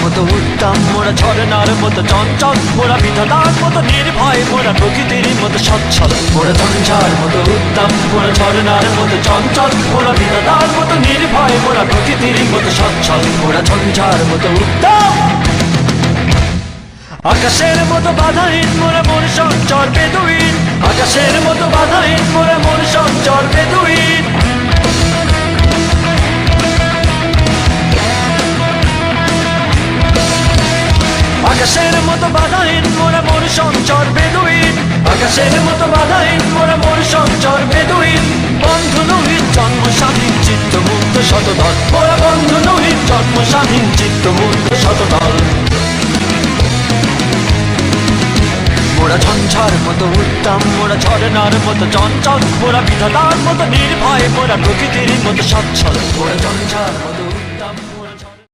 মতো উত্তম, মোরা ঝরনার মতো চঞ্চল, মোরা বিধাতার মতো নির্ভয়, মোরা প্রকৃতির মতো সচ্ছল। মোরা ঝঞ্ঝার মতো উত্তম, মোরা ঝরনার মতো চঞ্চল, মোরা বিধাতার মতো নির্ভয়, মোরা প্রকৃতির মতো সচ্ছল। মোরা ঝঞ্ঝার মতো উত্তম, আকাশের মতো বাধাহীন, মোরা মন সঞ্চর বেদুইন। আকাশের মতো বাধাহীন, মোরা মন সঞ্চর বেদুইন। আকাশের মতো বাধাহীন, মোরা মন সঞ্চর বেদুইন। আকাশের মতো বাধাহীন, মোরা মন সঞ্চর বেদুইন। বন্ধু নহিত জন্ম স্বাধীন, চিত্ত মুক্ত শতদল। মোরা বন্ধু নহিত জন্ম স্বাধীন, চিত্ত মুক্ত শতদল। মোরা ঝঞ্ঝার মতো উত্তম, মোরা ঝরনার মতো চঞ্চল, মোরা বিধাতার মতো নির্ভয়, মোরা প্রকৃতির মতো সচ্ছল। মোরা ঝঞ্ঝার মতো